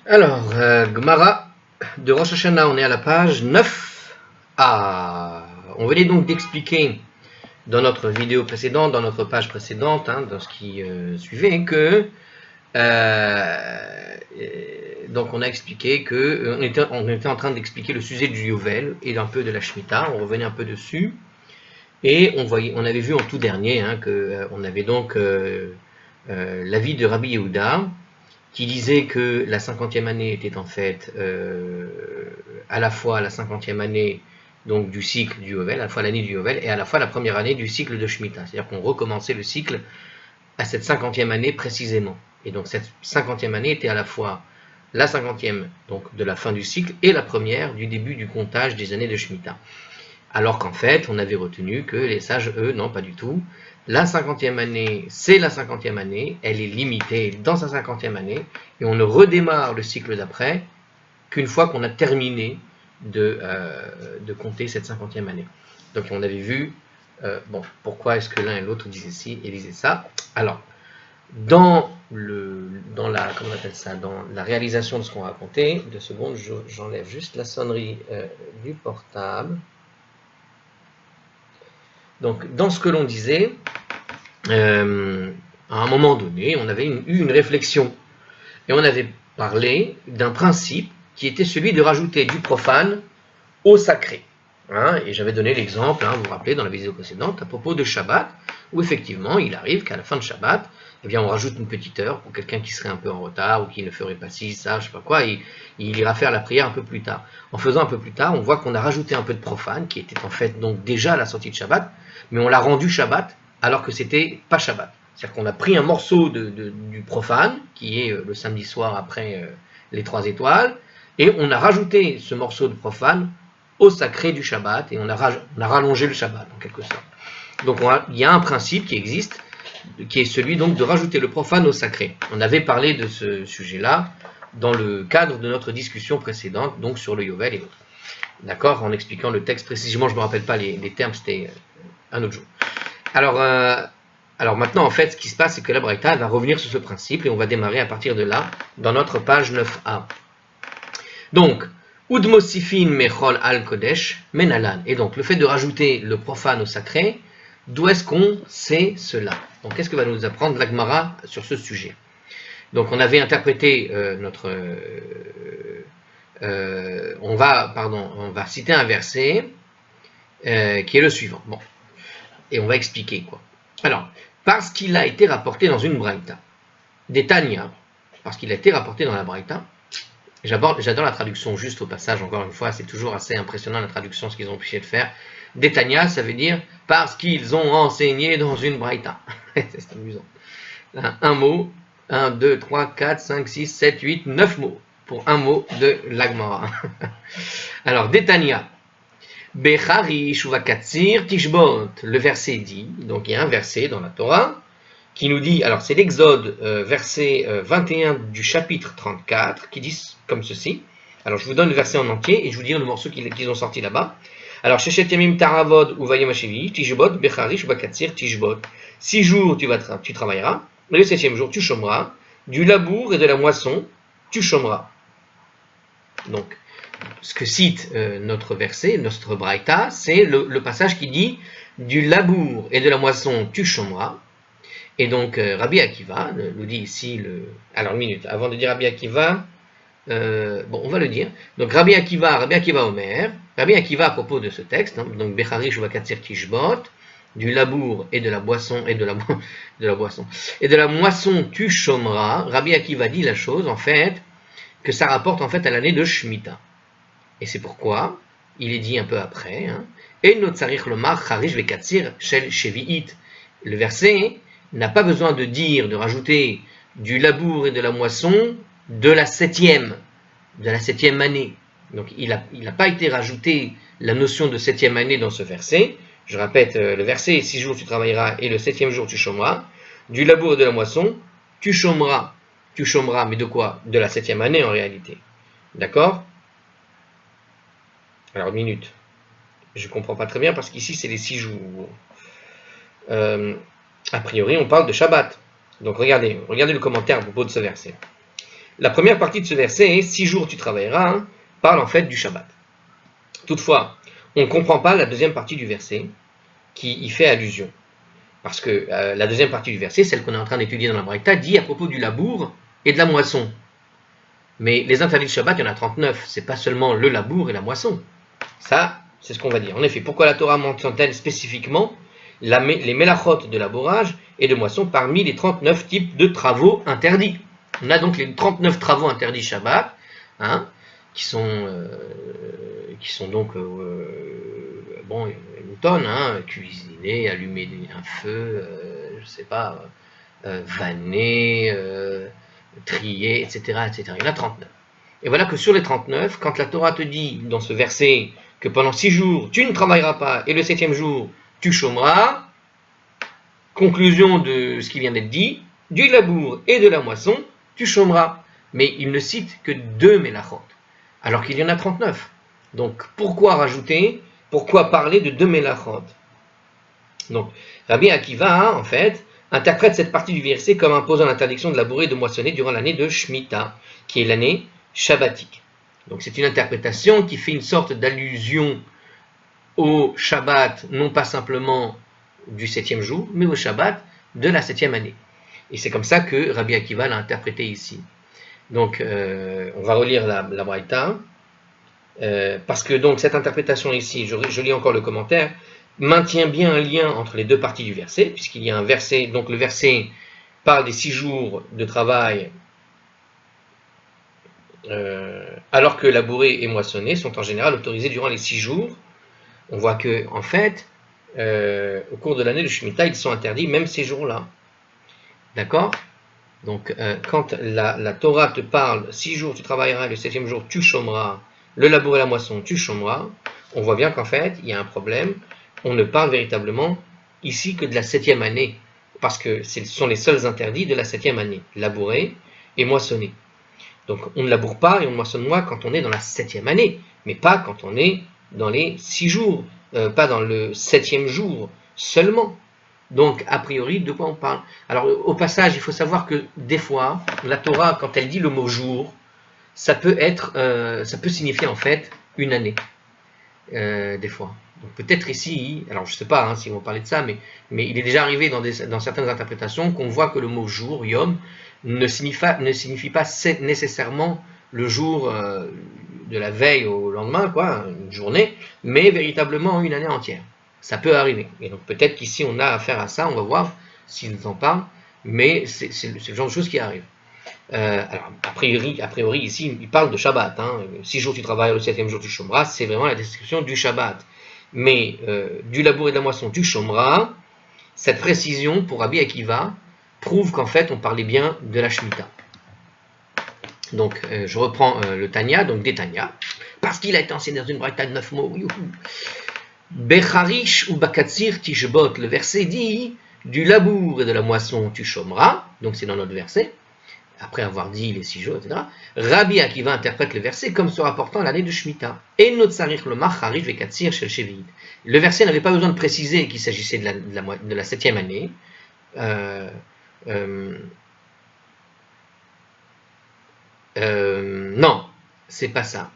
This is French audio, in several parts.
Alors, Gemara de Rosh Hashanah, on est à la page 9. On venait donc d'expliquer dans notre vidéo précédente, dans notre page précédente, dans ce qui suivait, que donc on a expliqué que on était en train d'expliquer le sujet du Yovel et un peu de la Shemitah. On revenait un peu dessus et on avait vu en tout dernier que on avait donc l'avis de Rabbi Yehuda, qui disait que la 50e année était en fait à la fois la 50e année donc du cycle du Yovel, à la fois l'année du Yovel, et à la fois la première année du cycle de Shemitah. C'est-à-dire qu'on recommençait le cycle à cette 50e année précisément. Et donc cette 50e année était à la fois la 50e donc de la fin du cycle et la première du début du comptage des années de Shemitah. Alors qu'en fait, on avait retenu que les sages, eux, non, pas du tout. La 50e année, c'est la 50e année, elle est limitée dans sa 50e année, et on ne redémarre le cycle d'après qu'une fois qu'on a terminé de compter cette 50e année. Donc on avait vu, pourquoi est-ce que l'un et l'autre disaient ci et disaient ça. Alors, dans la réalisation de ce qu'on racontait, 2 secondes, j'enlève juste la sonnerie du portable. Donc, dans ce que l'on disait, à un moment donné, on avait eu une réflexion. Et on avait parlé d'un principe qui était celui de rajouter du profane au sacré. Et j'avais donné l'exemple, vous vous rappelez, dans la vidéo précédente, à propos de Shabbat, où effectivement, il arrive qu'à la fin de Shabbat, eh bien, on rajoute une petite heure pour quelqu'un qui serait un peu en retard ou qui ne ferait pas ci, ça, je sais pas quoi, il ira faire la prière un peu plus tard. En faisant un peu plus tard, on voit qu'on a rajouté un peu de profane, qui était en fait donc déjà à la sortie de Shabbat, mais on l'a rendu Shabbat alors que c'était pas Shabbat. C'est-à-dire qu'on a pris un morceau du profane, qui est le samedi soir après les 3 étoiles, et on a rajouté ce morceau de profane au sacré du Shabbat, et on a rallongé le Shabbat en quelque sorte. Donc il y a un principe qui existe, qui est celui donc de rajouter le profane au sacré. On avait parlé de ce sujet-là dans le cadre de notre discussion précédente, donc sur le Yovel et autres. D'accord, en expliquant le texte précisément, je ne me rappelle pas les termes, c'était un autre jour. Alors maintenant, en fait, ce qui se passe, c'est que la Braïta va revenir sur ce principe, et on va démarrer à partir de là, dans notre page 9a. Donc, Udmosifin mechol al kodesh menalan. Et donc, le fait de rajouter le profane au sacré, d'où est-ce qu'on sait cela? Donc, qu'est-ce que va nous apprendre la Gemara sur ce sujet? Donc, on avait interprété on va citer un verset qui est le suivant. Bon, et on va expliquer quoi. Alors, parce qu'il a été rapporté dans une Braïta, des Tanya, parce qu'il a été rapporté dans la Braïta. J'adore la traduction juste au passage, encore une fois, c'est toujours assez impressionnant la traduction, ce qu'ils ont pu faire. Détania, ça veut dire parce qu'ils ont enseigné dans une braïta. C'est amusant. Un mot, 1, 2, 3, 4, 5, 6, 7, 8, 9 mots pour un mot de l'Agmara. Alors, Détania. Becharish uvakatsir tishbot. Le verset dit, donc il y a un verset dans la Torah qui nous dit, alors c'est l'Exode, verset 21 du chapitre 34, qui dit comme ceci. Alors je vous donne le verset en entier et je vous dis le morceau qu'ils ont sorti là-bas. Alors, Sheshet Yamim Taravod Uvayim Hashevi, Tishbot, Becharish, Bakatsir, Tishbot. 6 jours tu travailleras, et le 7e jour tu chômeras, du labour et de la moisson tu chômeras. Donc, ce que cite notre verset, notre braïta, c'est le passage qui dit du labour et de la moisson tu chômeras. Et donc, Rabbi Akiva nous dit ici Alors, une minute, avant de dire Rabbi Akiva, on va le dire. Donc, Rabbi Akiva Omer, Rabbi Akiva à propos de ce texte, donc, Becharish Vakatsir Tishbot, du labour et de la boisson, et de la moisson tu chômeras. Rabbi Akiva dit la chose, en fait, que ça rapporte en fait à l'année de Shemitah. Et c'est pourquoi, il est dit un peu après, et Notzarich Lomar Charish Vekatsir Shel Shevi'it. Le verset n'a pas besoin de rajouter du labour et de la moisson de la 7e année. Donc il n'a pas été rajouté la notion de 7e année dans ce verset. Je répète, le verset, 6 jours tu travailleras et le 7e jour tu chômeras. Du labour et de la moisson, tu chômeras. Tu chômeras, mais de quoi? De la 7e année en réalité. D'accord? Alors, une minute. Je ne comprends pas très bien parce qu'ici c'est les 6 jours. A priori, on parle de Shabbat. Donc regardez le commentaire à propos de ce verset. La première partie de ce verset, 6 jours tu travailleras, hein, parle en fait du Shabbat. Toutefois, on ne comprend pas la deuxième partie du verset qui y fait allusion. Parce que la deuxième partie du verset, celle qu'on est en train d'étudier dans la Braïta, dit à propos du labour et de la moisson. Mais les interdits de Shabbat, il y en a 39. C'est pas seulement le labour et la moisson. Ça, c'est ce qu'on va dire. En effet, pourquoi la Torah mentionne-t-elle spécifiquement les mélachot de labourage et de moisson parmi les 39 types de travaux interdits? On a donc les 39 travaux interdits Shabbat, hein, qui sont donc bon, une tonne, hein, cuisiner, allumer un feu, je sais pas, vanner, trier, etc., etc. Il y en a 39. Et voilà que sur les 39, quand la Torah te dit dans ce verset que pendant 6 jours tu ne travailleras pas et le 7e jour tu chômeras, conclusion de ce qui vient d'être dit, du labour et de la moisson, tu chômeras. Mais il ne cite que 2 mélachot, alors qu'il y en a 39. Donc pourquoi rajouter, pourquoi parler de 2 mélachot? Donc Rabbi Akiva, en fait, interprète cette partie du verset comme imposant l'interdiction de labourer et de moissonner durant l'année de Shemitah, qui est l'année shabbatique. Donc c'est une interprétation qui fait une sorte d'allusion au Shabbat, non pas simplement du 7e jour, mais au Shabbat de la 7e année. Et c'est comme ça que Rabbi Akiva l'a interprété ici. Donc on va relire la Braïta, parce que donc cette interprétation ici, je lis encore le commentaire, maintient bien un lien entre les deux parties du verset, puisqu'il y a un verset, donc le verset parle des 6 jours de travail, alors que labourer et moissonner sont en général autorisés durant les 6 jours. On voit que, en fait, au cours de l'année de Shemitah, ils sont interdits même ces jours-là. D'accord? Donc, quand la Torah te parle, 6 jours tu travailleras, le 7e jour tu chômeras, le labour et la moisson tu chômeras, on voit bien qu'en fait, il y a un problème. On ne parle véritablement ici que de la 7e année, parce que ce sont les seuls interdits de la 7e année, labourer et moissonner. Donc on ne laboure pas et on ne moissonne pas quand on est dans la 7e année, mais pas quand on est dans les 6 jours, pas dans le 7e jour seulement. Donc a priori, de quoi on parle? Alors au passage, il faut savoir que des fois, la Torah, quand elle dit le mot jour, ça peut signifier en fait une année, des fois. Donc peut-être ici, alors je ne sais pas si on va parler de ça, mais il est déjà arrivé dans certaines interprétations qu'on voit que le mot jour, yom, ne signifie pas nécessairement le jour de la veille au lendemain, quoi, une journée, mais véritablement une année entière. Ça peut arriver. Et donc peut-être qu'ici on a affaire à ça, on va voir s'ils en parlent, mais c'est le genre de choses qui arrivent. Alors, a priori ici, il parle de Shabbat. 6 jours tu travailles, le 7e jour tu chômeras, c'est vraiment la description du Shabbat. Mais du labour et de la moisson tu chômeras, cette précision pour Rabbi Akiva prouve qu'en fait on parlait bien de la Shemitah. Donc je reprends le Tanya, donc des Tanya, parce qu'il a été enseigné dans une braïta de 9 mots. Becharish ou Bakatsir Tishbot, le verset dit du labour et de la moisson tu chômeras, donc c'est dans notre verset, après avoir dit les 6 jours, etc. Rabbi Akiva interprète le verset comme se rapportant à l'année de Shemitah. Et notre le Macharish Vekatsir Shel Shevit. Le verset n'avait pas besoin de préciser qu'il s'agissait de la 7e année. Non, c'est pas ça.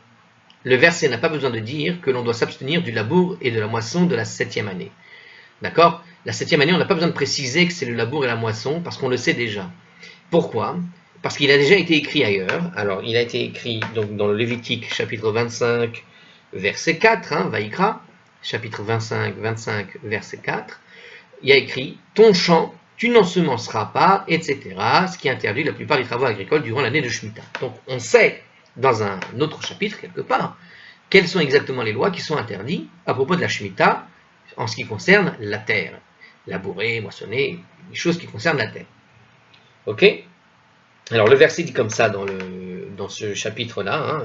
Le verset n'a pas besoin de dire que l'on doit s'abstenir du labour et de la moisson de la 7e année. D'accord? La 7e année, on n'a pas besoin de préciser que c'est le labour et la moisson, parce qu'on le sait déjà. Pourquoi? Parce qu'il a déjà été écrit ailleurs. Alors, il a été écrit donc, dans le Lévitique, chapitre 25, verset 4, Vaïkra, chapitre 25, verset 4. Il y a écrit « Ton champ, tu n'ensemenceras pas, etc. » ce qui interdit la plupart des travaux agricoles durant l'année de Shemitah. Donc, on sait, dans un autre chapitre, quelque part, quelles sont exactement les lois qui sont interdites à propos de la Shemitah en ce qui concerne la terre. Labourer, moissonner, les choses qui concernent la terre. Ok? Alors le verset dit comme ça dans ce chapitre-là,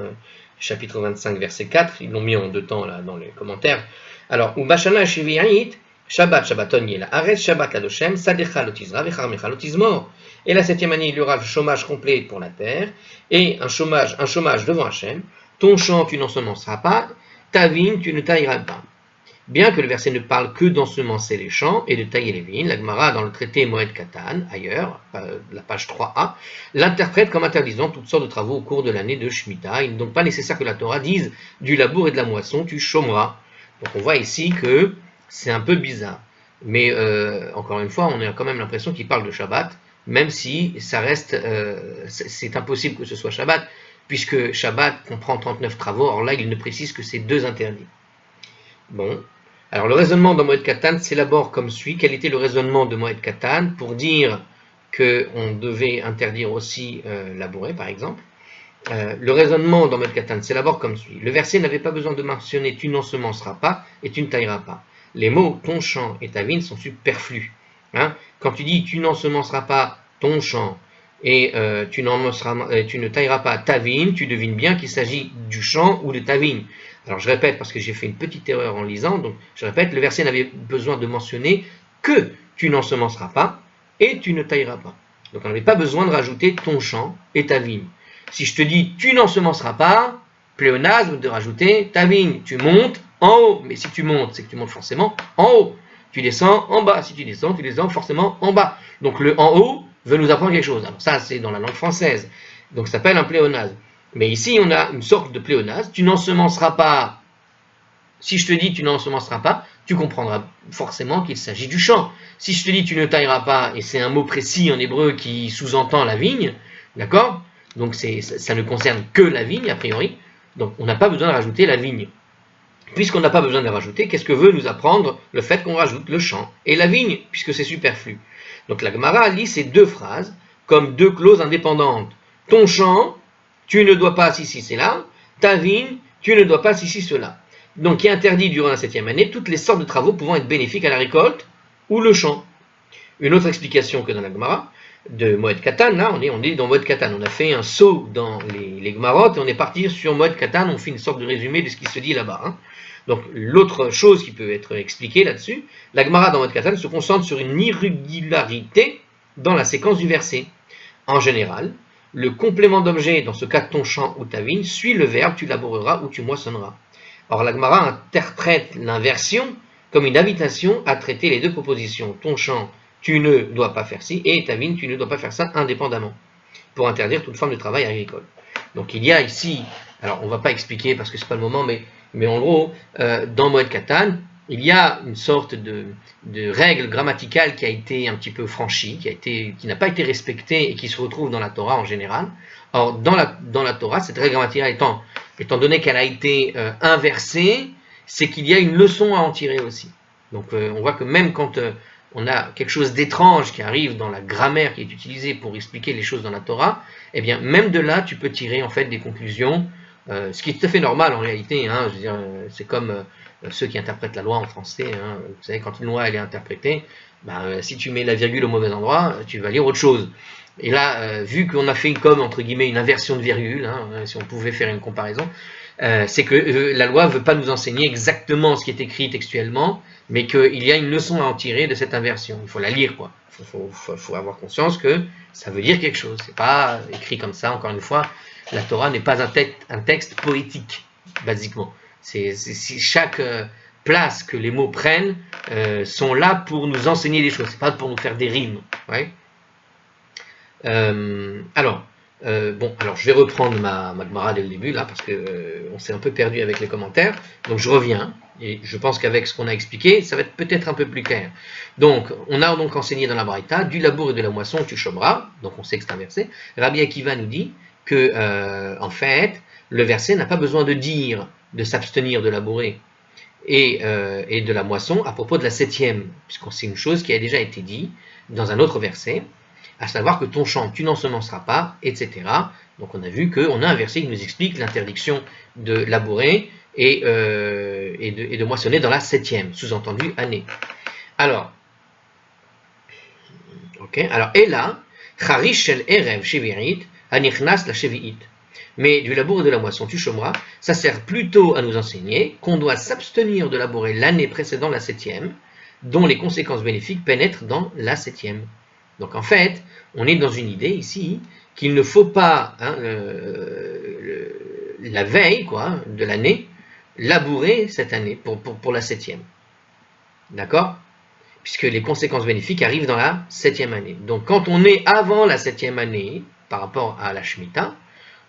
chapitre 25, verset 4, ils l'ont mis en 2 temps là dans les commentaires. Alors, Ubashana Shevi'ait, Shabbat Shabbaton Yela Ares, Shabbat Ladoshem, Sadecha Lotizra, Vecharmecha Lotizmor. Et la 7e année, il y aura le chômage complet pour la terre, et un chômage devant Hachem. Ton champ, tu n'ensemenceras pas, ta vigne, tu ne tailleras pas. Bien que le verset ne parle que d'ensemencer les champs et de tailler les vignes, la Gemara, dans le traité Moed Katan, ailleurs, la page 3a, l'interprète comme interdisant toutes sortes de travaux au cours de l'année de Shemitah. Il n'est donc pas nécessaire que la Torah dise du labour et de la moisson, tu chômeras. Donc on voit ici que c'est un peu bizarre. Mais encore une fois, on a quand même l'impression qu'il parle de Shabbat, même si ça reste, c'est impossible que ce soit Shabbat, puisque Shabbat comprend 39 travaux. Or là, il ne précise que ces 2 interdits. Bon, alors le raisonnement dans Moed Katan s'élabore comme suit. Quel était le raisonnement de Moed Katan pour dire qu'on devait interdire aussi labourer, par exemple? Le raisonnement dans Moed Katan s'élabore comme suit. Le verset n'avait pas besoin de mentionner « tu n'ensemenceras pas et tu ne tailleras pas ». Les mots « ton champ » et « ta vigne » sont superflus. Hein? Quand tu dis « tu n'ensemenceras pas ton champ » et tu ne tailleras pas ta vigne, tu devines bien qu'il s'agit du champ ou de ta vigne. Alors je répète parce que j'ai fait une petite erreur en lisant, donc je répète, le verset n'avait besoin de mentionner que tu n'ensemenceras pas et tu ne tailleras pas. Donc on n'avait pas besoin de rajouter ton champ et ta vigne. Si je te dis tu n'ensemenceras pas, pléonasme de rajouter ta vigne. Tu montes en haut, mais si tu montes, c'est que tu montes forcément en haut. Tu descends en bas, si tu descends forcément en bas. Donc le en haut veut nous apprendre quelque chose. Alors ça c'est dans la langue française, donc ça s'appelle un pléonasme. Mais ici, on a une sorte de pléonasme. Tu n'ensemenceras pas. Si je te dis tu n'ensemenceras pas, tu comprendras forcément qu'il s'agit du champ. Si je te dis tu ne tailleras pas, et c'est un mot précis en hébreu qui sous-entend la vigne, d'accord? Donc ça ne concerne que la vigne, a priori. Donc on n'a pas besoin de rajouter la vigne. Puisqu'on n'a pas besoin de la rajouter, qu'est-ce que veut nous apprendre le fait qu'on rajoute le champ et la vigne, puisque c'est superflu? Donc la Gemara lit ces 2 phrases comme 2 clauses indépendantes. Ton champ, tu ne dois pas si cela, ta vigne, tu ne dois pas si cela. Donc il est interdit durant la 7e année toutes les sortes de travaux pouvant être bénéfiques à la récolte ou le champ. Une autre explication que dans la Gemara de Moed Katan, là on est dans Moed Katan, on a fait un saut dans les Gemarot et on est parti sur Moed Katan, on fait une sorte de résumé de ce qui se dit là-bas. Hein. Donc l'autre chose qui peut être expliquée là-dessus, la Gemara dans Moed Katan se concentre sur une irrégularité dans la séquence du verset. En général, le complément d'objet, dans ce cas ton champ ou ta vigne, suit le verbe tu laboureras ou tu moissonneras. Or la Gemara interprète l'inversion comme une invitation à traiter les 2 propositions. Ton champ, tu ne dois pas faire ci, et ta vigne, tu ne dois pas faire ça indépendamment, pour interdire toute forme de travail agricole. Donc il y a ici, alors on ne va pas expliquer parce que ce n'est pas le moment, mais en gros, dans Moed Katan, il y a une sorte de règle grammaticale qui a été un petit peu franchie, qui n'a pas été respectée et qui se retrouve dans la Torah en général. Or, dans la Torah, cette règle grammaticale étant donné qu'elle a été inversée, c'est qu'il y a une leçon à en tirer aussi. Donc on voit que même quand on a quelque chose d'étrange qui arrive dans la grammaire qui est utilisée pour expliquer les choses dans la Torah, eh bien même de là, tu peux tirer en fait des conclusions, ce qui est tout à fait normal en réalité. Hein, je veux dire, c'est comme ceux qui interprètent la loi en français. Hein, vous savez, quand une loi elle est interprétée, si tu mets la virgule au mauvais endroit, tu vas lire autre chose. Et là, vu qu'on a fait comme, entre guillemets, une inversion de virgule, hein, si on pouvait faire une comparaison, c'est que la loi ne veut pas nous enseigner exactement ce qui est écrit textuellement, mais qu'il y a une leçon à en tirer de cette inversion. Il faut la lire, quoi. Il faut avoir conscience que ça veut dire quelque chose. C'est pas écrit comme ça, encore une fois. La Torah n'est pas un texte poétique, basiquement. Chaque place que les mots prennent sont là pour nous enseigner des choses, c'est pas pour nous faire des rimes. Ouais. Alors je vais reprendre ma Gemara dès le début là parce que on s'est un peu perdu avec les commentaires. Donc je reviens et je pense qu'avec ce qu'on a expliqué, ça va être peut-être un peu plus clair. Donc on a donc enseigné dans la Braïta du labour et de la moisson tu chômeras. Donc on sait que c'est un verset. Rabbi Akiva nous dit que en fait le verset n'a pas besoin de dire de s'abstenir de labourer et de la moisson à propos de la 7e, puisqu'on sait une chose qui a déjà été dit dans un autre verset, à savoir que ton champ, tu n'ensemenceras pas, etc. Donc on a vu qu'on a un verset qui nous explique l'interdiction de labourer et de moissonner dans la 7e, sous-entendu année. Alors, et là, Charish shel erev shevi'it, hanichnas la shevi'it. Mais du labour et de la moisson, tu chômeras, ça sert plutôt à nous enseigner qu'on doit s'abstenir de labourer l'année précédant la 7e, dont les conséquences bénéfiques pénètrent dans la 7e. Donc en fait, on est dans une idée ici qu'il ne faut pas, la veille de l'année, labourer cette année pour la 7e. D'accord? Puisque les conséquences bénéfiques arrivent dans la 7e année. Donc quand on est avant la 7e année, par rapport à la Shemitah,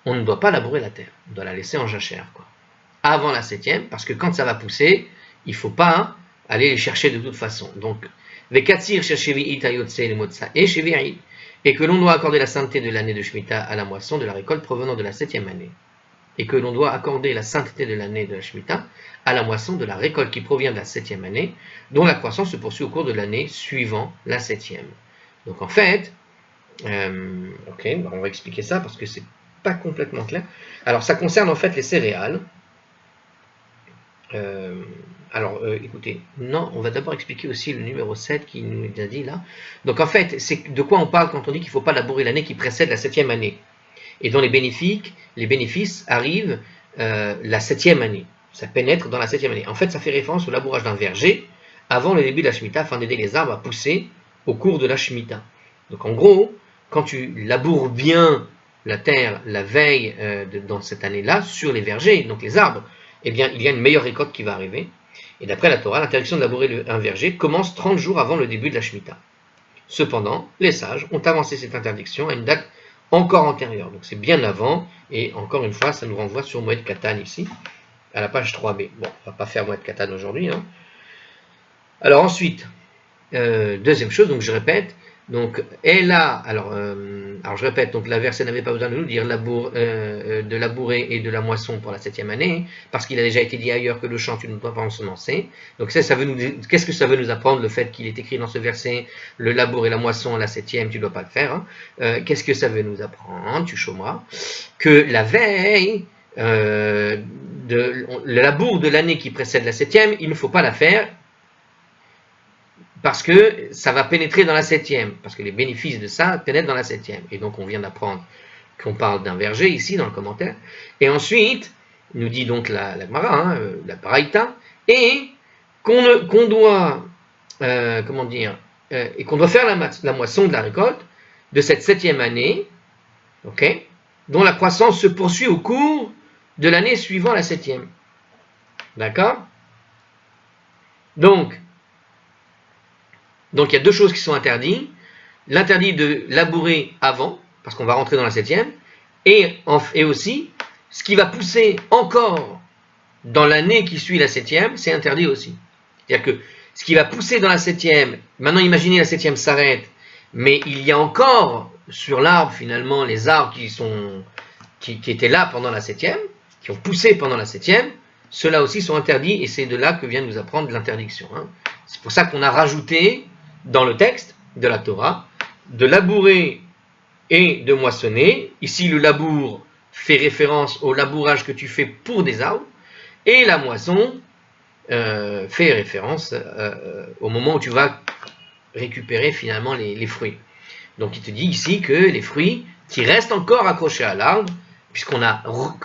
on ne doit pas labourer la terre. On doit la laisser en jachère, quoi. Avant la 7e, parce que quand ça va pousser, il ne faut pas aller les chercher de toute façon. Donc, et que l'on doit accorder la sainteté de l'année de Shemitah à la moisson de la récolte provenant de la 7e année. Et que l'on doit accorder la sainteté de l'année de la Shemitah à la moisson de la récolte qui provient de la 7e année, dont la croissance se poursuit au cours de l'année suivant la 7e. Donc en fait, on va expliquer ça parce que c'est pas complètement clair. Alors ça concerne en fait les céréales. Écoutez, non, on va d'abord expliquer aussi le numéro 7 qui nous a dit là. Donc en fait, c'est de quoi on parle quand on dit qu'il ne faut pas labourer l'année qui précède la 7e année et dont les bénéfices arrivent la 7e année. Ça pénètre dans la 7e année. En fait, ça fait référence au labourage d'un verger avant le début de la Shemitah afin d'aider les arbres à pousser au cours de la Shemitah. Donc en gros, quand tu laboures bien la terre la veille dans cette année-là sur les vergers, donc les arbres, eh bien, il y a une meilleure récolte qui va arriver. Et d'après la Torah, l'interdiction de labourer un verger commence 30 jours avant le début de la Shemitah. Cependant, les sages ont avancé cette interdiction à une date encore antérieure. Donc c'est bien avant, et encore une fois, ça nous renvoie sur Moed Katan ici, à la page 3b. Bon, on ne va pas faire Moed Katan aujourd'hui. Hein. Alors ensuite, deuxième chose, donc je répète, donc elle a, alors je répète, donc la verset n'avait pas besoin de nous dire de labourer et de la moisson pour la 7e année, parce qu'il a déjà été dit ailleurs que le champ tu ne dois pas ensemencer. Donc qu'est-ce que ça veut nous apprendre, le fait qu'il est écrit dans ce verset, le labour et la moisson à la 7e, tu ne dois pas le faire. Hein. Qu'est-ce que ça veut nous apprendre, tu chômeras, que la veille, le labour de l'année qui précède la 7e, il ne faut pas la faire, parce que ça va pénétrer dans la 7e, parce que les bénéfices de ça pénètrent dans la 7e. Et donc on vient d'apprendre qu'on parle d'un verger ici dans le commentaire. Et ensuite, nous dit donc la Gemara, la Braïta, et qu'on doit, et qu'on doit faire la moisson de la récolte de cette 7e année, dont la croissance se poursuit au cours de l'année suivant la 7e. D'accord? Donc, il y a deux choses qui sont interdites. L'interdit de labourer avant, parce qu'on va rentrer dans la 7e, et aussi, ce qui va pousser encore dans l'année qui suit la 7e, c'est interdit aussi. C'est-à-dire que ce qui va pousser dans la 7e, maintenant imaginez la 7e s'arrête, mais il y a encore sur l'arbre finalement les arbres qui étaient là pendant la 7e, qui ont poussé pendant la 7e, ceux-là aussi sont interdits, et c'est de là que vient nous apprendre l'interdiction. Hein. C'est pour ça qu'on a rajouté dans le texte de la Torah, de labourer et de moissonner. Ici, le labour fait référence au labourage que tu fais pour des arbres, et la moisson fait référence au moment où tu vas récupérer finalement les fruits. Donc il te dit ici que les fruits qui restent encore accrochés à l'arbre,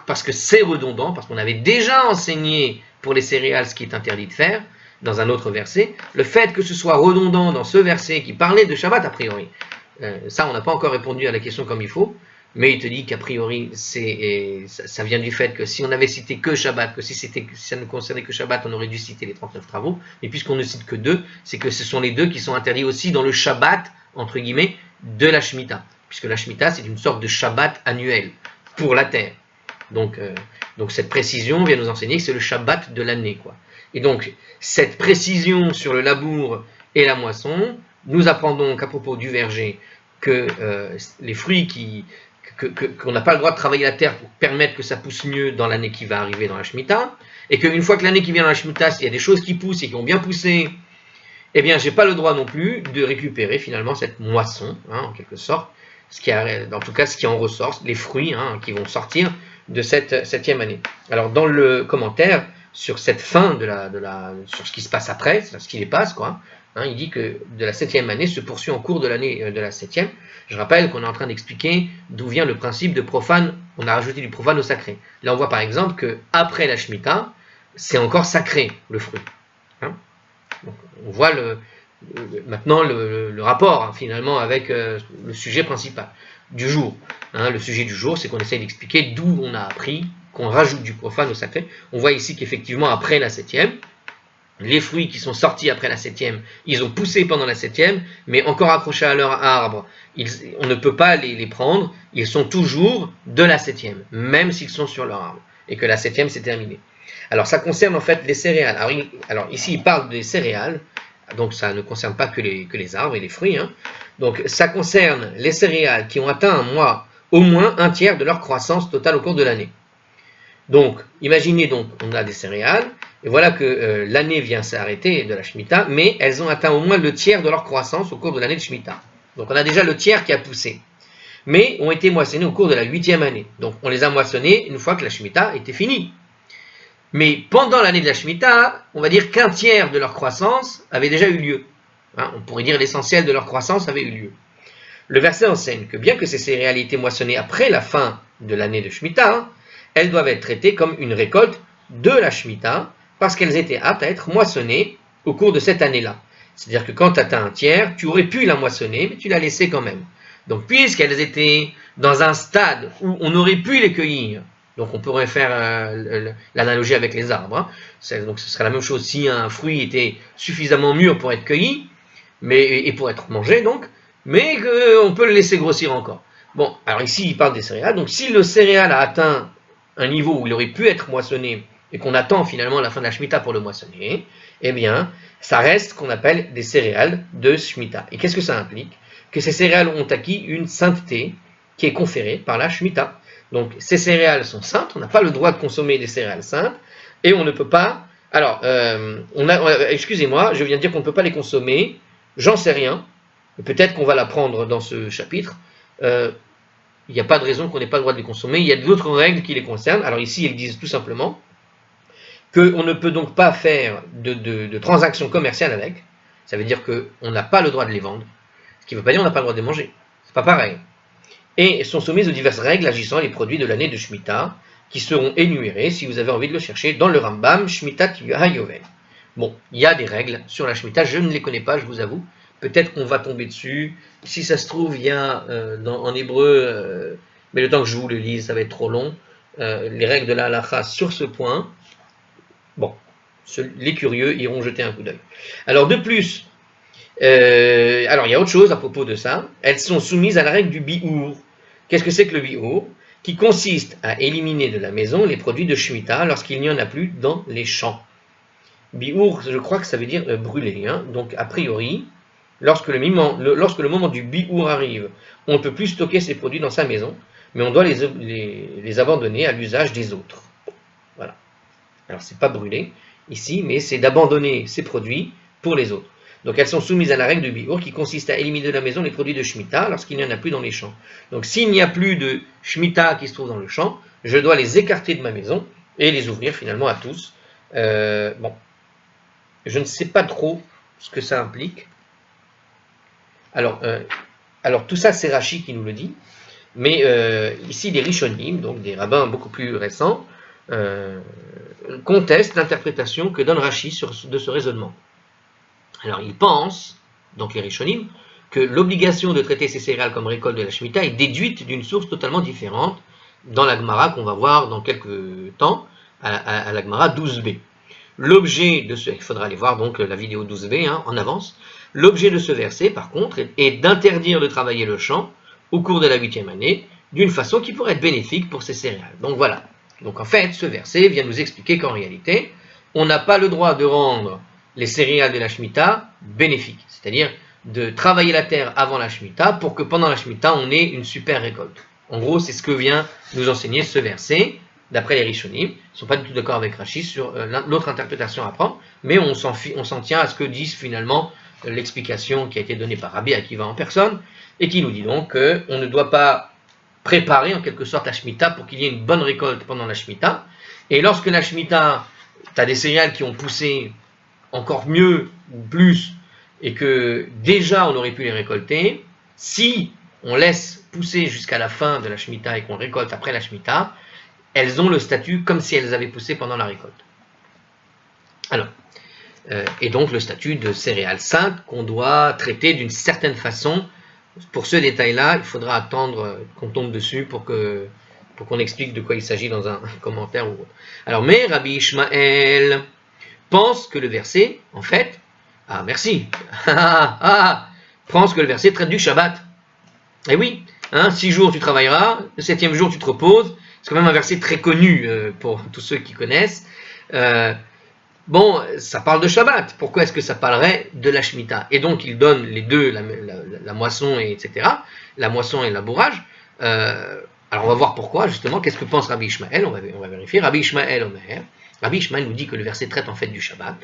parce que c'est redondant, parce qu'on avait déjà enseigné pour les céréales ce qui est interdit de faire, dans un autre verset, le fait que ce soit redondant dans ce verset qui parlait de Shabbat a priori, ça on n'a pas encore répondu à la question comme il faut, mais il te dit qu'a priori ça vient du fait que si on avait cité que Shabbat, que si ça ne concernait que Shabbat, on aurait dû citer les 39 travaux, mais puisqu'on ne cite que deux, c'est que ce sont les deux qui sont interdits aussi dans le Shabbat, entre guillemets, de la Shemitah, puisque la Shemitah c'est une sorte de Shabbat annuel pour la terre. Donc cette précision vient nous enseigner que c'est le Shabbat de l'année, quoi. Et donc, cette précision sur le labour et la moisson nous apprend donc à propos du verger que les fruits qu'on n'a pas le droit de travailler la terre pour permettre que ça pousse mieux dans l'année qui va arriver dans la Shemitah, et qu'une fois que l'année qui vient dans la Shemitah, s'il y a des choses qui poussent et qui ont bien poussé, eh bien, j'ai pas le droit non plus de récupérer finalement cette moisson, en quelque sorte, en tout cas ce qui en ressort, les fruits qui vont sortir de cette 7e année. Alors, dans le commentaire, sur cette fin sur ce qui se passe après, ce qui les passe, quoi. Il dit que de la 7e année se poursuit en cours de l'année de la 7e. Je rappelle qu'on est en train d'expliquer d'où vient le principe de profane, on a rajouté du profane au sacré. Là on voit par exemple que après la Shemitah, c'est encore sacré le fruit. Donc, on voit maintenant le rapport finalement avec le sujet principal du jour. Le sujet du jour, c'est qu'on essaie d'expliquer d'où on a appris qu'on rajoute du profane au sacré. On voit ici qu'effectivement, après la 7e, les fruits qui sont sortis après la 7e, ils ont poussé pendant la 7e, mais encore accrochés à leur arbre, on ne peut pas les prendre, ils sont toujours de la 7e, même s'ils sont sur leur arbre, et que la 7e s'est terminée. Alors ça concerne en fait les céréales. Alors ici il parle des céréales, donc ça ne concerne pas que les arbres et les fruits. Hein. Donc ça concerne les céréales qui ont atteint au moins un tiers de leur croissance totale au cours de l'année. Donc imaginez donc on a des céréales, et voilà que l'année vient s'arrêter de la Shemitah, mais elles ont atteint au moins le tiers de leur croissance au cours de l'année de Shemitah. Donc on a déjà le tiers qui a poussé, mais ont été moissonnées au cours de la 8e année. Donc on les a moissonnées une fois que la Shemitah était finie. Mais pendant l'année de la Shemitah, on va dire qu'un tiers de leur croissance avait déjà eu lieu. Hein, on pourrait dire l'essentiel de leur croissance avait eu lieu. Le verset enseigne que bien que ces céréales aient été moissonnées après la fin de l'année de Shemitah, hein, elles doivent être traitées comme une récolte de la Shemitah parce qu'elles étaient aptes à être moissonnées au cours de cette année-là. C'est-à-dire que quand tu atteins un tiers, tu aurais pu la moissonner, mais tu l'as laissée quand même. Donc puisqu'elles étaient dans un stade où on aurait pu les cueillir, donc on pourrait faire l'analogie avec les arbres. Hein. Donc ce serait la même chose si un fruit était suffisamment mûr pour être cueilli, et pour être mangé donc, mais qu'on peut le laisser grossir encore. Bon, alors ici il parle des céréales, donc si le céréal a atteint un niveau où il aurait pu être moissonné, et qu'on attend finalement la fin de la Shemitah pour le moissonner, eh bien, ça reste ce qu'on appelle des céréales de Shemitah. Et qu'est-ce que ça implique? Que ces céréales ont acquis une sainteté qui est conférée par la Shemitah. Donc ces céréales sont saintes, on n'a pas le droit de consommer des céréales saintes, et on ne peut pas... Alors, excusez-moi, je viens de dire qu'on ne peut pas les consommer, j'en sais rien, peut-être qu'on va l'apprendre dans ce chapitre, il n'y a pas de raison qu'on n'ait pas le droit de les consommer, il y a d'autres règles qui les concernent. Alors ici, ils disent tout simplement qu'on ne peut donc pas faire de transactions commerciales avec, ça veut dire qu'on n'a pas le droit de les vendre, ce qui ne veut pas dire qu'on n'a pas le droit de les manger, c'est pas pareil. Et sont soumises aux diverses règles agissant les produits de l'année de Shemitah, qui seront énumérées, si vous avez envie de le chercher, dans le Rambam, Shemitah HaYovel. Bon, il y a des règles sur la Shemitah, je ne les connais pas, je vous avoue, peut-être qu'on va tomber dessus, si ça se trouve, il y a en hébreu, mais le temps que je vous le lise, ça va être trop long, les règles de la halakha sur ce point. Bon, les curieux iront jeter un coup d'œil. Alors de plus, alors il y a autre chose à propos de ça, elles sont soumises à la règle du bi'ur. Qu'est-ce que c'est que le bi'ur? Qui consiste à éliminer de la maison les produits de Shemitah lorsqu'il n'y en a plus dans les champs. Bi'ur, je crois que ça veut dire brûler. Hein. Donc a priori, lorsque le moment du bi'ur arrive, on ne peut plus stocker ces produits dans sa maison, mais on doit les abandonner à l'usage des autres. Voilà. Alors c'est pas brûler ici, mais c'est d'abandonner ces produits pour les autres. Donc elles sont soumises à la règle de bi'ur qui consiste à éliminer de la maison les produits de Shemitah lorsqu'il n'y en a plus dans les champs. Donc s'il n'y a plus de Shemitah qui se trouve dans le champ, je dois les écarter de ma maison et les ouvrir finalement à tous. Bon, je ne sais pas trop ce que ça implique. Alors tout ça c'est Rashi qui nous le dit, mais ici les Rishonim, donc des rabbins beaucoup plus récents, contestent l'interprétation que donne Rashi de ce raisonnement. Alors ils pensent, donc les Rishonim, que l'obligation de traiter ces céréales comme récolte de la Shemitah est déduite d'une source totalement différente dans la Gemara qu'on va voir dans quelques temps, à la Gemara 12b. L'objet de ce, il faudra aller voir donc la vidéo 12b en avance, l'objet de ce verset par contre est d'interdire de travailler le champ au cours de la 8e année d'une façon qui pourrait être bénéfique pour ces céréales. Donc voilà, donc en fait ce verset vient nous expliquer qu'en réalité on n'a pas le droit de rendre les céréales de la Shemitah bénéfiques, c'est-à-dire de travailler la terre avant la Shemitah pour que pendant la Shemitah on ait une super récolte. En gros, c'est ce que vient nous enseigner ce verset, d'après les Rishonim. Ils ne sont pas du tout d'accord avec Rashi sur l'autre interprétation à prendre, mais on s'en tient à ce que dit finalement l'explication qui a été donnée par Rabbi Akiva en personne, et qui nous dit donc qu'on ne doit pas préparer en quelque sorte la Shemitah pour qu'il y ait une bonne récolte pendant la Shemitah, et lorsque la Shemitah, tu as des céréales qui ont poussé encore mieux ou plus, et que déjà on aurait pu les récolter, si on laisse pousser jusqu'à la fin de la Shemitah et qu'on récolte après la Shemitah, elles ont le statut comme si elles avaient poussé pendant la récolte. Alors, et donc le statut de céréales saintes qu'on doit traiter d'une certaine façon. Pour ce détail-là, il faudra attendre qu'on tombe dessus pour qu'on explique de quoi il s'agit dans un commentaire ou autre. Alors, mais Rabbi Ishmael pense que le verset, en fait, ah merci, pense que le verset traite du Shabbat. Eh oui, 6 jours tu travailleras, le 7e jour tu te reposes. C'est quand même un verset très connu pour tous ceux qui connaissent. Bon, ça parle de Shabbat. Pourquoi est-ce que ça parlerait de la Shemitah? Et donc il donne les deux, la moisson, et etc. La moisson et le labourage. Alors on va voir pourquoi, justement. Qu'est-ce que pense Rabbi Ishmael? On va vérifier. Rabbi Ishmael Omer. Rabbi Ishmael nous dit que le verset traite en fait du Shabbat.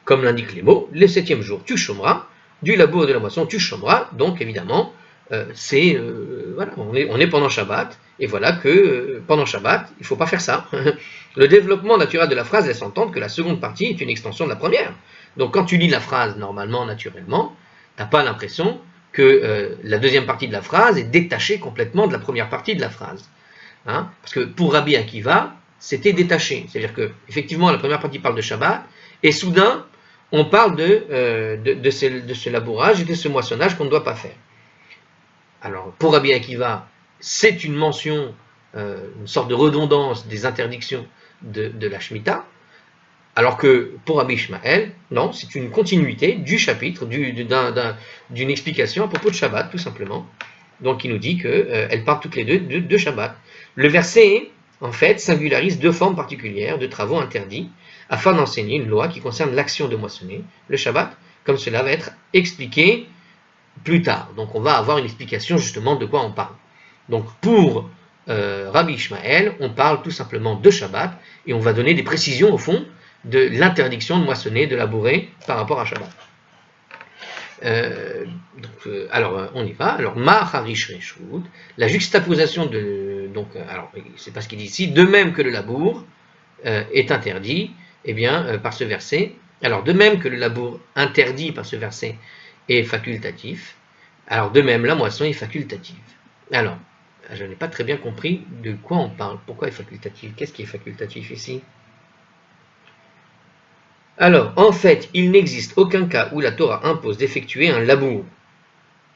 Comme l'indiquent les mots, le 7e jour tu chômeras, du labour et de la moisson tu chômeras. Donc évidemment, voilà, on est pendant Shabbat, et voilà que pendant Shabbat, il ne faut pas faire ça. Le développement naturel de la phrase laisse entendre que la seconde partie est une extension de la première. Donc quand tu lis la phrase normalement, naturellement, tu n'as pas l'impression que la deuxième partie de la phrase est détachée complètement de la première partie de la phrase. Parce que pour Rabbi Akiva, c'était détaché. C'est-à-dire que effectivement, la première partie parle de Shabbat, et soudain, on parle de ce labourage et de ce moissonnage qu'on ne doit pas faire. Alors, pour Rabbi Akiva, c'est une mention, une sorte de redondance des interdictions de la Shemitah, alors que pour Rabbi Ishmael, non, c'est une continuité du chapitre, d'une explication à propos de Shabbat, tout simplement. Donc, il nous dit qu'elles parlent toutes les deux de Shabbat. Le verset, en fait, singularise deux formes particulières de travaux interdits, afin d'enseigner une loi qui concerne l'action de moissonner, le Shabbat, comme cela va être expliqué plus tard. Donc on va avoir une explication justement de quoi on parle. Donc pour Rabbi Ishmael, on parle tout simplement de Shabbat, et on va donner des précisions au fond de l'interdiction de moissonner, de labourer par rapport à Shabbat. Alors on y va. Alors Maharish Reshut, la juxtaposition alors c'est pas ce qu'il dit ici, de même que le labour est interdit, par ce verset. Alors de même que le labour interdit par ce verset est facultatif, alors de même la moisson est facultative. Alors, je n'ai pas très bien compris de quoi on parle. Pourquoi est facultatif? Qu'est-ce qui est facultatif ici? Alors, en fait, il n'existe aucun cas où la Torah impose d'effectuer un labour.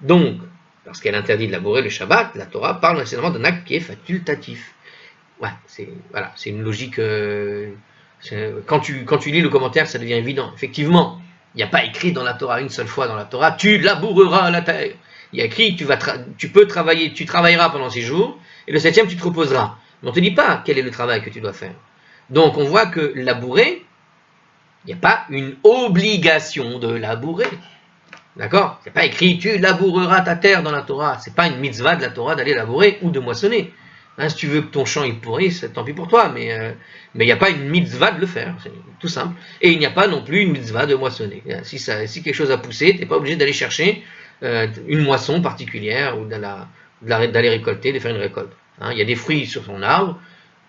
Donc, parce qu'elle interdit de labourer le Shabbat, la Torah parle nécessairement d'un acte qui est facultatif. Ouais, c'est une logique. Quand tu lis le commentaire, ça devient évident. Effectivement, il n'y a pas écrit dans la Torah une seule fois dans la Torah, tu laboureras la terre. Il y a écrit, tu peux travailler, tu travailleras pendant 6 jours, et le 7e, tu te reposeras. Mais on ne te dit pas quel est le travail que tu dois faire. Donc, on voit que labourer, il n'y a pas une obligation de labourer. D'accord? Il n'y a pas écrit, tu laboureras ta terre dans la Torah. Ce n'est pas une mitzvah de la Torah d'aller labourer ou de moissonner. Si tu veux que ton champ il pourrisse, tant pis pour toi, mais il n'y a pas une mitzvah de le faire, c'est tout simple. Et il n'y a pas non plus une mitzvah de moissonner. Si quelque chose a poussé, tu n'es pas obligé d'aller chercher une moisson particulière ou d'aller récolter, de faire une récolte. Il y a des fruits sur son arbre,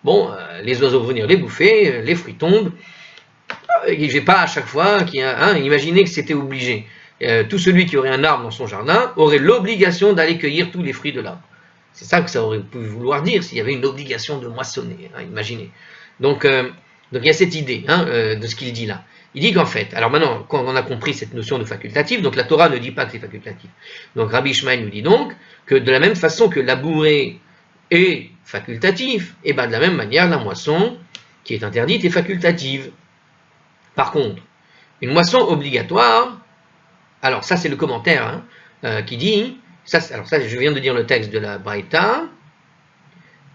bon, les oiseaux vont venir les bouffer, les fruits tombent. Je ne vais pas à chaque fois, imaginez que c'était obligé. Tout celui qui aurait un arbre dans son jardin aurait l'obligation d'aller cueillir tous les fruits de l'arbre. C'est ça que ça aurait pu vouloir dire s'il y avait une obligation de moissonner, imaginez. Donc il y a cette idée de ce qu'il dit là. Il dit qu'en fait, alors maintenant, quand on a compris cette notion de facultatif, donc la Torah ne dit pas que c'est facultatif. Donc Rabbi Ishmael nous dit donc que de la même façon que labourer est facultatif, et de la même manière, la moisson, qui est interdite, est facultative. Par contre, une moisson obligatoire, alors ça c'est le commentaire qui dit... Alors ça, je viens de dire le texte de la Braïta,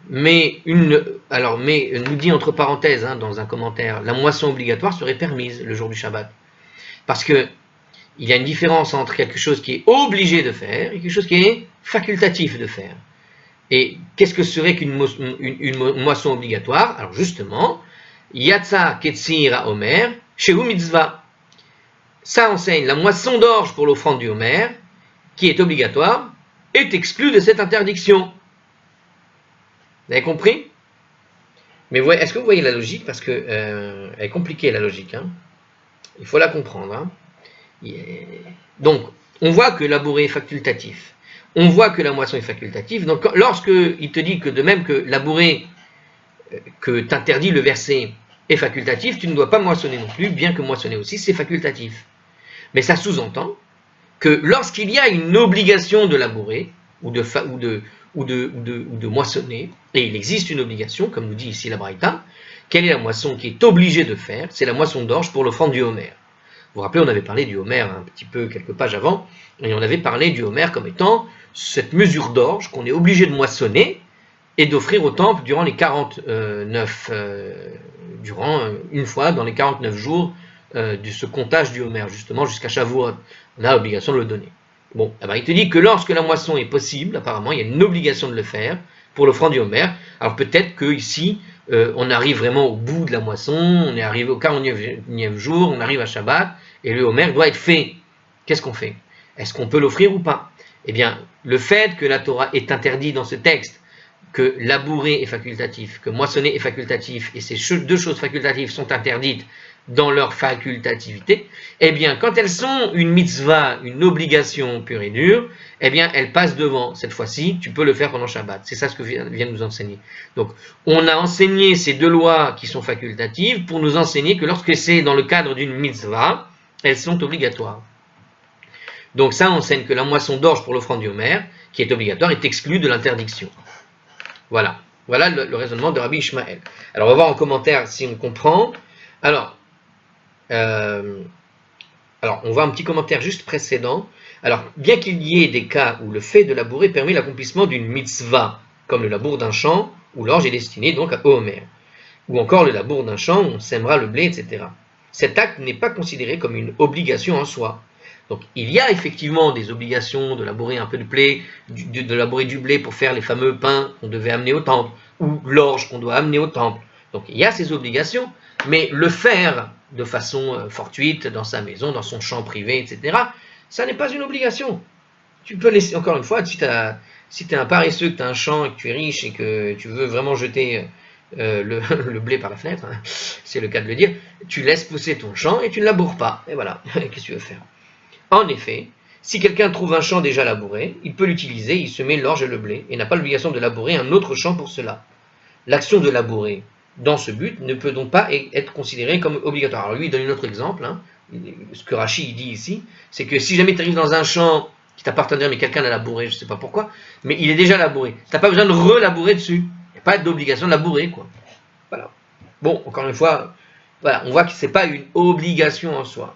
mais nous dit entre parenthèses dans un commentaire, la moisson obligatoire serait permise le jour du Shabbat. Parce que il y a une différence entre quelque chose qui est obligé de faire et quelque chose qui est facultatif de faire. Et qu'est-ce que serait qu'une moisson obligatoire? Alors justement, Yatsa Ketsira Omer, Shehu Mitzvah. Ça enseigne la moisson d'orge pour l'offrande du Homer, qui est obligatoire, est exclue de cette interdiction. Vous avez compris? Mais est-ce que vous voyez la logique? Parce que elle est compliquée la logique. Il faut la comprendre. Donc, on voit que labourer est facultatif. On voit que la moisson est facultative. Donc, lorsqu'il te dit que de même que labourer, que t'interdit le verset, est facultatif, tu ne dois pas moissonner non plus, bien que moissonner aussi, c'est facultatif. Mais ça sous-entend que lorsqu'il y a une obligation de labourer ou de moissonner, et il existe une obligation, comme nous dit ici la Braïta, quelle est la moisson qui est obligée de faire? C'est la moisson d'orge pour l'offrande du homer. Vous vous rappelez, on avait parlé du homer un petit peu quelques pages avant, et on avait parlé du homer comme étant cette mesure d'orge qu'on est obligé de moissonner et d'offrir au temple durant les 49, durant une fois dans les 49 jours de ce comptage du homer, justement jusqu'à Shavuot. On a l'obligation de le donner. Bon, eh ben, il te dit que lorsque la moisson est possible, apparemment, il y a une obligation de le faire pour l'offrande du homer. Alors peut-être qu'ici, on arrive vraiment au bout de la moisson, on est arrivé au 49e jour, on arrive à Shabbat, et le homer doit être fait. Qu'est-ce qu'on fait? Est-ce qu'on peut l'offrir ou pas? Eh bien, le fait que la Torah est interdit dans ce texte, que labourer est facultatif, que moissonner est facultatif, et ces deux choses facultatives sont interdites dans leur facultativité, eh bien, quand elles sont une mitzvah, une obligation pure et dure, eh bien, elles passent devant. Cette fois-ci, tu peux le faire pendant Shabbat. C'est ça ce que vient de nous enseigner. Donc, on a enseigné ces deux lois qui sont facultatives pour nous enseigner que lorsque c'est dans le cadre d'une mitzvah, elles sont obligatoires. Donc, ça enseigne que la moisson d'orge pour l'offrande du homer, qui est obligatoire, est exclue de l'interdiction. Voilà. Voilà le raisonnement de Rabbi Ishmael. Alors, on va voir en commentaire si on comprend. Alors, on voit un petit commentaire juste précédent. Alors, bien qu'il y ait des cas où le fait de labourer permet l'accomplissement d'une mitzvah, comme le labour d'un champ, où l'orge est destiné donc au homer, ou encore le labour d'un champ où on sèmera le blé, etc. Cet acte n'est pas considéré comme une obligation en soi. Donc, il y a effectivement des obligations de labourer un peu de blé, de labourer du blé pour faire les fameux pains qu'on devait amener au temple, ou l'orge qu'on doit amener au temple. Donc, il y a ces obligations, mais le faire de façon fortuite dans sa maison, dans son champ privé, etc., ça n'est pas une obligation. Tu peux laisser, encore une fois, si tu es un paresseux, que tu as un champ et que tu es riche et que tu veux vraiment jeter le blé par la fenêtre, hein, c'est le cas de le dire, tu laisses pousser ton champ et tu ne laboures pas. Et voilà, qu'est-ce que tu veux faire? En effet, si quelqu'un trouve un champ déjà labouré, il peut l'utiliser, il semer l'orge et le blé, et n'a pas l'obligation de labourer un autre champ pour cela. L'action de labourer dans ce but ne peut donc pas être considérée comme obligatoire. Alors lui, il donne un autre exemple, hein. Ce que Rashi dit ici, c'est que si jamais tu arrives dans un champ qui t'appartenait, mais quelqu'un l'a labouré, je ne sais pas pourquoi, mais il est déjà labouré, tu n'as pas besoin de relabourer dessus, il n'y a pas d'obligation de labourer, quoi. Voilà. Bon, encore une fois, voilà, on voit que ce n'est pas une obligation en soi.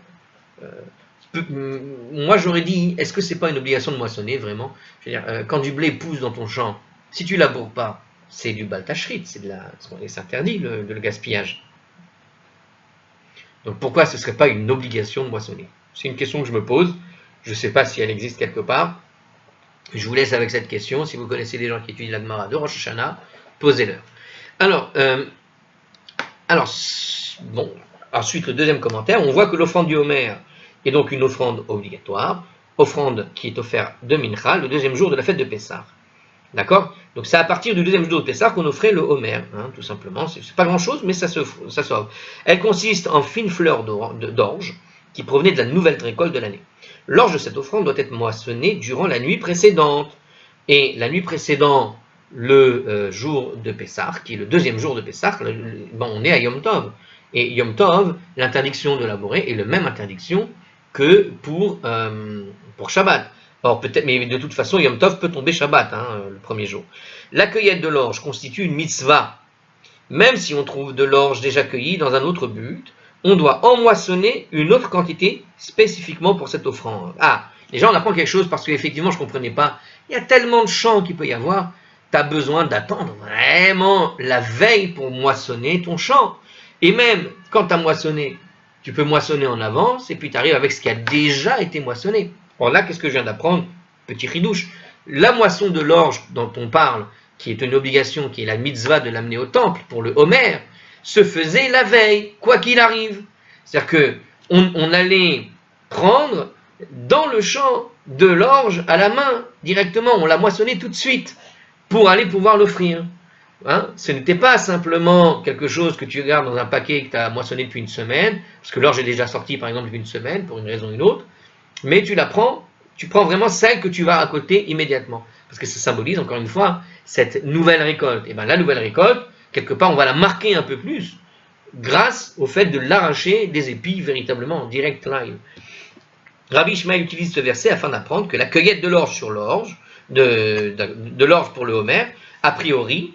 Moi j'aurais dit, est-ce que c'est pas une obligation de moissonner vraiment? Je veux dire, quand du blé pousse dans ton champ, si tu laboures pas, c'est du baltachrit, c'est interdit le gaspillage. Donc pourquoi ce serait pas une obligation de moissonner? C'est une question que je me pose, je ne sais pas si elle existe quelque part. Je vous laisse avec cette question, si vous connaissez des gens qui étudient la Gemara de Rosh Hashanah, posez-leur. Alors, bon, ensuite le deuxième commentaire, on voit que l'offrande du homer est donc une offrande obligatoire, offrande qui est offerte de Mincha, le deuxième jour de la fête de Pessah. D'accord? Donc c'est à partir du deuxième jour de Pessah qu'on offrait le homer, hein, tout simplement. C'est pas grand-chose, mais ça s'offre. Elle consiste en fines fleurs d'orge qui provenaient de la nouvelle récolte de l'année. L'orge de cette offrande doit être moissonnée durant la nuit précédente. Et la nuit précédant le jour de Pessah, qui est le deuxième jour de Pessah, on est à Yom Tov. Et Yom Tov, l'interdiction de labourer est la même interdiction que pour Shabbat. Or, peut-être, mais de toute façon, Yom Tov peut tomber Shabbat, hein, le premier jour. La cueillette de l'orge constitue une mitzvah. Même si on trouve de l'orge déjà cueillie dans un autre but, on doit en moissonner une autre quantité spécifiquement pour cette offrande. Ah, déjà on apprend quelque chose parce qu'effectivement je ne comprenais pas. Il y a tellement de champs qu'il peut y avoir, tu as besoin d'attendre vraiment la veille pour moissonner ton champ. Et même quand tu as moissonné, tu peux moissonner en avance et puis tu arrives avec ce qui a déjà été moissonné. Or là, qu'est-ce que je viens d'apprendre? Petit ridouche. La moisson de l'orge dont on parle, qui est une obligation, qui est la mitzvah de l'amener au temple pour le homer, se faisait la veille, quoi qu'il arrive. C'est-à-dire qu'on allait prendre dans le champ de l'orge à la main, directement, on l'a moissonné tout de suite, pour aller pouvoir l'offrir. Hein? Ce n'était pas simplement quelque chose que tu gardes dans un paquet que tu as moissonné depuis une semaine, parce que l'orge est déjà sortie par exemple depuis une semaine, pour une raison ou une autre, mais tu prends vraiment celle que tu vas récolter immédiatement, parce que ça symbolise encore une fois cette nouvelle récolte. Et bien la nouvelle récolte, quelque part on va la marquer un peu plus, grâce au fait de l'arracher des épis véritablement en direct live. Rabbi Ishmael utilise ce verset afin d'apprendre que la cueillette de l'orge sur l'orge, de l'orge pour le homer, a priori,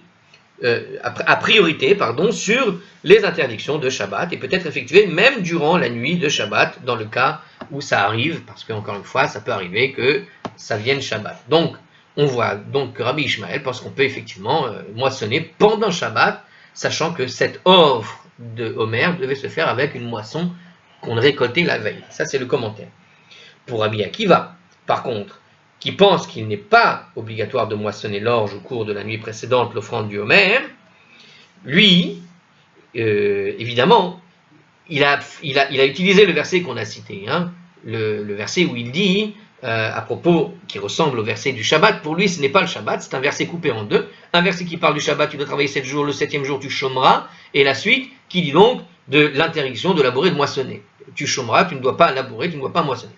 à priorité sur les interdictions de Shabbat et peut être effectué même durant la nuit de Shabbat dans le cas où ça arrive, parce qu'encore une fois, ça peut arriver que ça vienne Shabbat. Donc, on voit donc que Rabbi Ishmael pense qu'on peut effectivement moissonner pendant Shabbat, sachant que cette offre de Homer devait se faire avec une moisson qu'on récoltait la veille. Ça, c'est le commentaire. Pour Rabbi Akiva, par contre, qui pense qu'il n'est pas obligatoire de moissonner l'orge au cours de la nuit précédente l'offrande du Homer, lui, évidemment, il a utilisé le verset qu'on a cité, hein, le verset où il dit, à propos, qui ressemble au verset du Shabbat, pour lui ce n'est pas le Shabbat, c'est un verset coupé en deux, un verset qui parle du Shabbat, tu dois travailler 7 jours, le 7e jour tu chômeras, et la suite qui dit donc de l'interdiction de labourer, de moissonner. Tu chômeras, tu ne dois pas labourer, tu ne dois pas moissonner.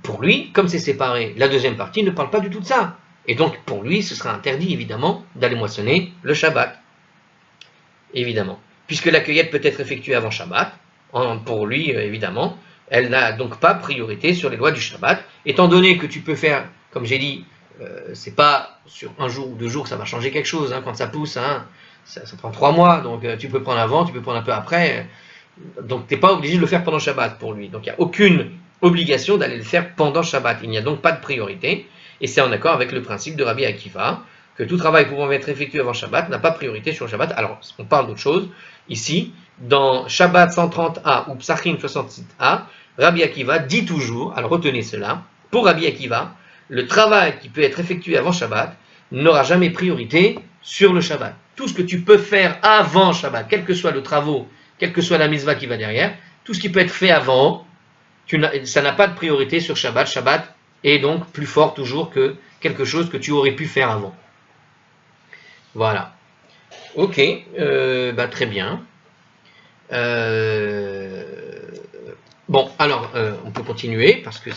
Pour lui, comme c'est séparé, la deuxième partie ne parle pas du tout de ça. Et donc, pour lui, ce sera interdit, évidemment, d'aller moissonner le Shabbat. Évidemment. Puisque la cueillette peut être effectuée avant Shabbat, pour lui, évidemment, elle n'a donc pas priorité sur les lois du Shabbat, étant donné que tu peux faire, comme j'ai dit, c'est pas sur un jour ou 2 jours que ça va changer quelque chose, hein, quand ça pousse, hein, ça prend 3 mois, donc tu peux prendre avant, tu peux prendre un peu après, donc tu n'es pas obligé de le faire pendant Shabbat pour lui. Donc il n'y a aucune obligation d'aller le faire pendant Shabbat. Il n'y a donc pas de priorité, et c'est en accord avec le principe de Rabbi Akiva, que tout travail pouvant être effectué avant Shabbat n'a pas priorité sur le Shabbat. Alors, on parle d'autre chose. Ici, dans Shabbat 130a ou Psachim 66a, Rabbi Akiva dit toujours, alors retenez cela, pour Rabbi Akiva, le travail qui peut être effectué avant Shabbat n'aura jamais priorité sur le Shabbat. Tout ce que tu peux faire avant Shabbat, quel que soit le travail, quelle que soit la mitzvah qui va derrière, tout ce qui peut être fait avant, ça n'a pas de priorité sur Shabbat. Shabbat est donc plus fort toujours que quelque chose que tu aurais pu faire avant. Voilà. Ok, très bien. Bon, alors, on peut continuer, parce que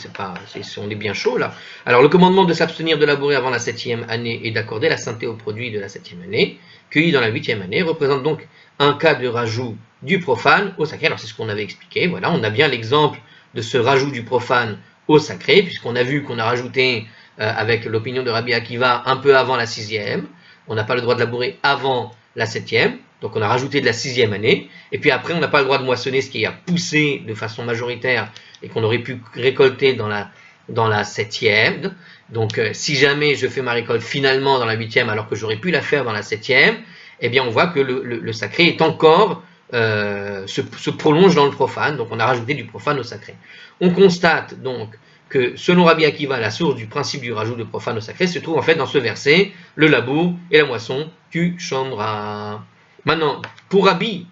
on est bien chaud là. Alors, le commandement de s'abstenir de labourer avant la 7e année et d'accorder la sainteté aux produits de la 7e année, cueillis dans la 8e année, représente donc un cas de rajout du profane au sacré. Alors, c'est ce qu'on avait expliqué. Voilà, on a bien l'exemple de ce rajout du profane au sacré, puisqu'on a vu qu'on a rajouté, avec l'opinion de Rabbi Akiva, un peu avant la 6e. On n'a pas le droit de labourer avant la 7e. Donc on a rajouté de la 6e année, et puis après on n'a pas le droit de moissonner ce qui a poussé de façon majoritaire et qu'on aurait pu récolter dans la 7e. Donc si jamais je fais ma récolte finalement dans la 8e alors que j'aurais pu la faire dans la 7e, eh bien on voit que le sacré est encore, se prolonge dans le profane, donc on a rajouté du profane au sacré. On constate donc que selon Rabbi Akiva, la source du principe du rajout de profane au sacré se trouve en fait dans ce verset, le labour et la moisson, tu chômeras. Maintenant, pour Rabbi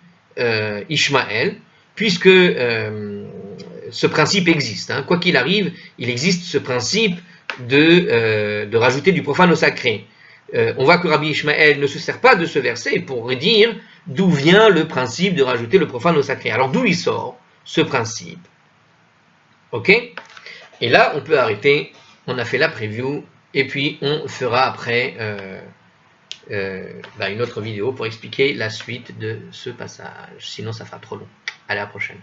Ishmael, puisque ce principe existe, hein, quoi qu'il arrive, il existe ce principe de rajouter du profane au sacré. On voit que Rabbi Ishmael ne se sert pas de ce verset pour dire d'où vient le principe de rajouter le profane au sacré. Alors d'où il sort ce principe? Ok? Et là, on peut arrêter, on a fait la preview, et puis on fera après une autre vidéo pour expliquer la suite de ce passage. Sinon, ça fera trop long. À la prochaine.